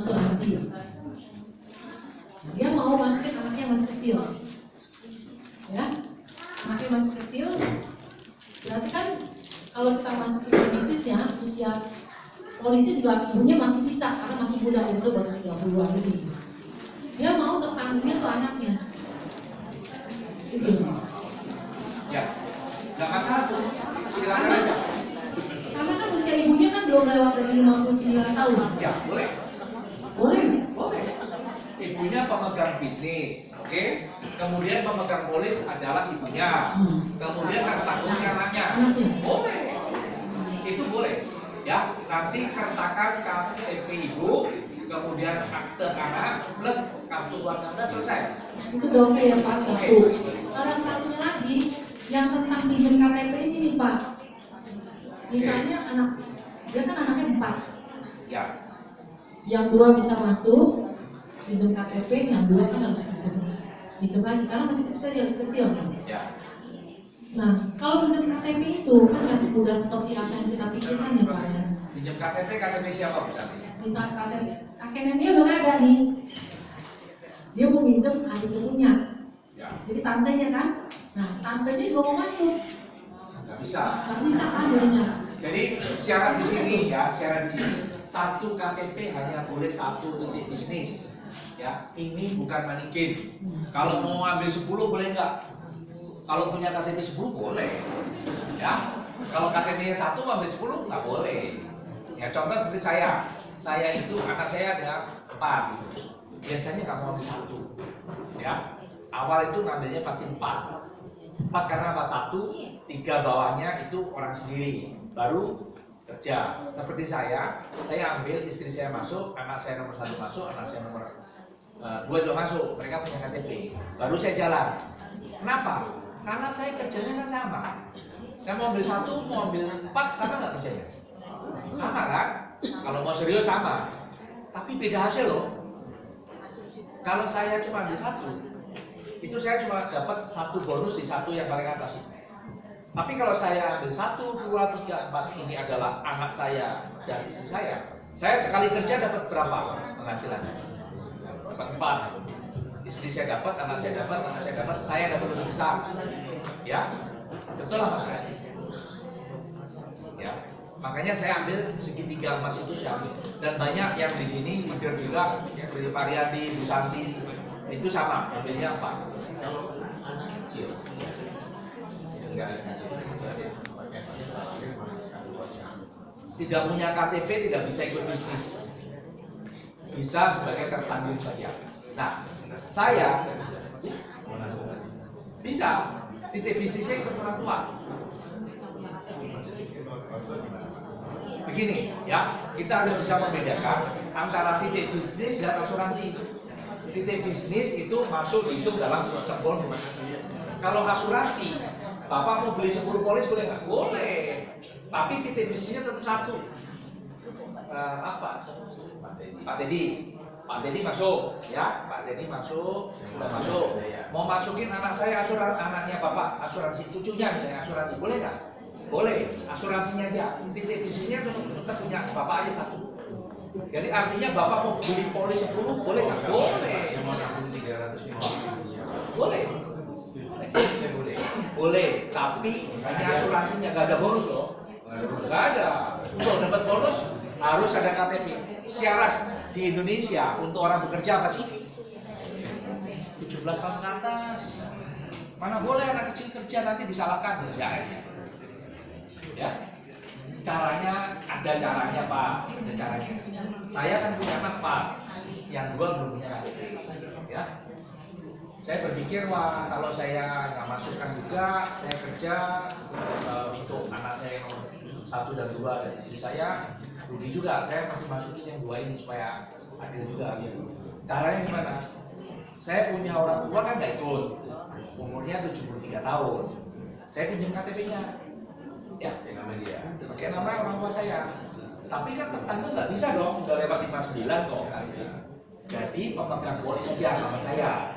asuransi. Dia mau masukin anaknya masih kecil, ya, anaknya masih kecil. Berarti kan kalau kita masukin ke bisnisnya, usia polisi juga ibunya masih bisa karena masih muda, itu baru 30-an ini. Dia mau tertanggungnya tuh anaknya. Gitu. Ya, nggak masalah tuh. Silakan aja. Karena kan usia ibunya kan belum lewat dari 59 tahun. Ya, boleh. Boleh? Boleh. Ibunya pemegang bisnis, oke? Kemudian pemegang polis adalah ibunya. Kemudian tertanggungnya anaknya. Boleh. Itu boleh. Ya, nanti sertakan KTP ibu, kemudian akte anak plus kartu keluarga Anda, selesai. Itu dong ya Pak, satu. Kalau yang satunya lagi yang tentang pinjam KTP ini nih Pak. Misalnya anak dia kan anaknya 4. Ya. Yang 2 bisa masuk pinjam KTP, yang 2 kan harus pinjam lagi karena masih kecil kan. Ya. Nah, kalau pinjam KTP itu kan nggak semudah seperti apa yang kita pikirkan ya Pak ya. Pinjam KTP siapa Bu Santi? Misal KTP, kakek neneknya udah nggak ada nih. Dia mau pinjam adiknya punya. Ya. Jadi tantenya kan. Nah, tantenya juga mau masuk. Nggak bisa. Nggak bisa kan jadinya. Jadi syarat di sini ya, syarat di sini satu KTP hanya boleh satu titik bisnis. Ya, ini bukan money game. Kalau mau ambil 10 boleh nggak? Kalau punya KTP 10 boleh. Ya. Kalau KTP-nya 1 ambil 10 nggak boleh. Ya, contoh seperti saya itu anak saya ada 4 gitu. Biasanya nggak mau ambil 1. Ya, awal itu ngambilnya pasti 4 karena apa? 1, 3 bawahnya itu orang sendiri baru kerja. Seperti saya ambil, istri saya masuk, anak saya nomor 1 masuk, anak saya nomor 2 juga masuk, mereka punya KTP, baru saya jalan. Kenapa? Karena saya kerjanya kan sama. Saya mau ambil 1, mau ambil 4, sama nggak kerjanya? Sama kan? Kalau mau serius sama, tapi beda hasil loh. Kalau saya cuma ambil 1, itu saya cuma dapat 1 bonus di 1 yang paling atas itu. Tapi kalau saya ambil 1, 2, 3, 4, ini adalah anak saya dan istri saya sekali kerja dapat berapa penghasilannya? Dapat 4. Istri saya dapat, anak saya dapat, saya dapat lebih besar. Ya, betul lah makanya. Ya, makanya saya ambil segitiga emas itu saya ambil. Dan banyak yang di sini leader juga, seperti Pak Riyadi, Bu Santi, itu sama, ambilnya apa? Kecil. Tidak punya KTP tidak bisa ikut bisnis, bisa sebagai tertanggung saja. Nah, saya bisa titik bisnisnya ikut orang tua. Begini ya, kita harus bisa membedakan antara titik bisnis dan asuransi. Titik bisnis itu masuk dihitung dalam sistem bonus. Kalau asuransi, Bapak mau beli 10 polis boleh nggak? Boleh. Tapi titik bisnisnya tetap satu. Pak Dedi masuk, ya. Pak Dedi masuk, sudah masuk. Mau masukin anak saya anaknya Bapak, asuransi cucunya misalnya asuransi, boleh nggak? Boleh. Asuransinya aja. Titik bisnisnya tetap punya Bapak aja satu. Jadi artinya Bapak mau beli polis 10 boleh nggak? Boleh. Boleh. Boleh, tapi hanya asuransinya, nggak ada bonus loh. Nggak ada. Untuk dapat bonus harus ada KTP. Syarat di Indonesia untuk orang bekerja apa sih? 17 tahun ke atas. Mana boleh anak kecil kerja nanti disalahkan ya. Caranya ada caranya Pak, ada caranya. Saya kan punya anak Pak, yang 2 belum punya KTP, ya. Saya berpikir wah kalau saya nggak masukkan juga, saya kerja untuk anak saya yang nomor 1 dan 2 dan istri saya rugi juga. Saya masih masukin yang 2 ini supaya adil juga gitu. Caranya gimana? Saya punya orang tua kan nggak ikut, umurnya 73 tahun. Saya pinjam KTP-nya, ya, pakai nama orang tua saya. Tapi kan tetangga nggak bisa dong, udah lewat 59 kok. Jadi pemegang polis saja nama saya.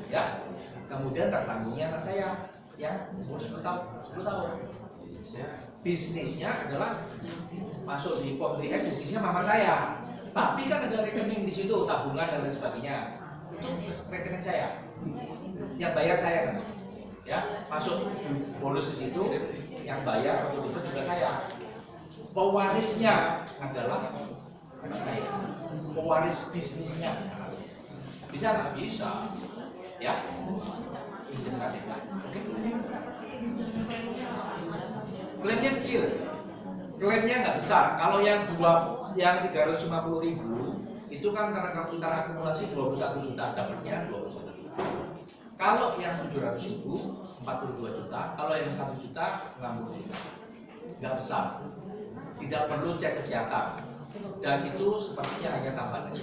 Ya, kemudian tertanggungnya anak saya yang umur 10 tahun. Bisnisnya adalah masuk di form 3F, bisnisnya mama saya. Tapi kan ada rekening di situ, tabungan dan lain sebagainya. Itu rekening saya. Yang bayar saya kan. Ya, masuk bonus ke situ, yang bayar atau itu juga saya. Pewarisnya adalah anak saya. Pewaris bisnisnya anak saya. Bisa nggak? Bisa. Ya. Pinjam KTP. Oke. Klaimnya kecil. Klaimnya nggak besar. Kalau yang 350.000 itu kan karena kita akumulasi 21 juta, dapatnya 21 juta. Kalau yang 700.000 42 juta, kalau yang 1 juta 60 juta. Nggak besar. Tidak perlu cek kesehatan. Dan itu sepertinya hanya tambahan aja.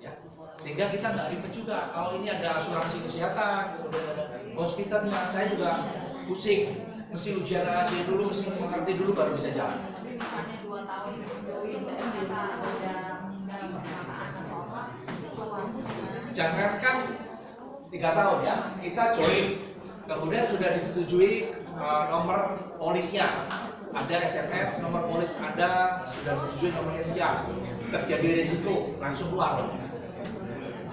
Ya. Sehingga kita nggak ribet juga. Kalau ini ada asuransi kesehatan, kemudian ada hospitalnya, saya juga pusing. Mesti ujian aja dulu, mesti mengerti dulu baru bisa jalan. Misalnya 2 tahun ternyata ada meninggal kecelakaan atau apa, itu keluarga. Jangankan 3 tahun ya, kita join, kemudian sudah disetujui nomor polisnya, ada SMS, nomor polis ada, sudah disetujui nomornya siap, terjadi risiko langsung keluar.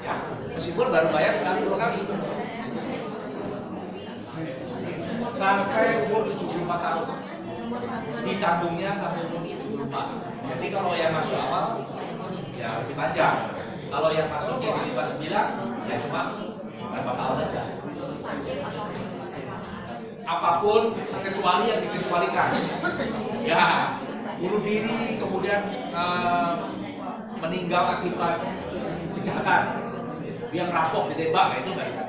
Ya, meskipun baru bayar sekali 2 kali. Sampai umur 74 tahun, ditangungnya sampai umur 74. Jadi kalau yang masuk awal, ya lebih panjang. Kalau yang masuknya di 59, ya cuma berapa tahun aja. Apapun kecuali yang dikecualikan. Ya, bunuh diri, kemudian meninggal akibat kejahatan. Dia ngerampok, ditembak, itu enggak.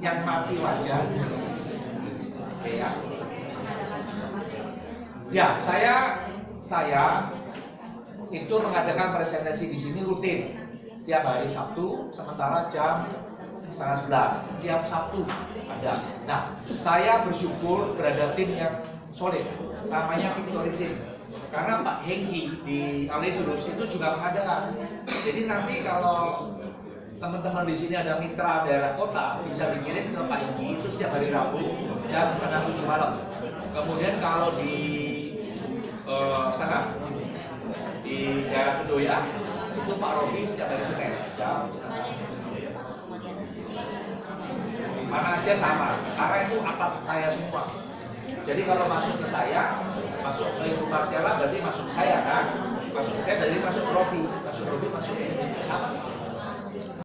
Yang mati wajar. Oke ya. Ya, saya itu mengadakan presentasi di sini rutin setiap hari Sabtu, sementara jam 10:30 tiap Sabtu ada. Nah, saya bersyukur berada tim yang solid, namanya Victory Team. Karena Pak Hengki di Alidrus itu juga mengadakan. Jadi nanti kalau teman-teman di sini ada mitra daerah kota bisa dikirim ke Pak Hengki itu setiap hari Rabu jam 6:30 malam. Kemudian kalau di sana di daerah Kedoya itu Pak Robi setiap hari Senin jam 6:30. Mana aja sama, karena itu atas saya semua. Jadi kalau masuk ke saya, masuk ke Ibu Marcella berarti masuk ke saya kan, masuk ke saya berarti masuk ke Robi, masuk ke Robi masuk ke sama.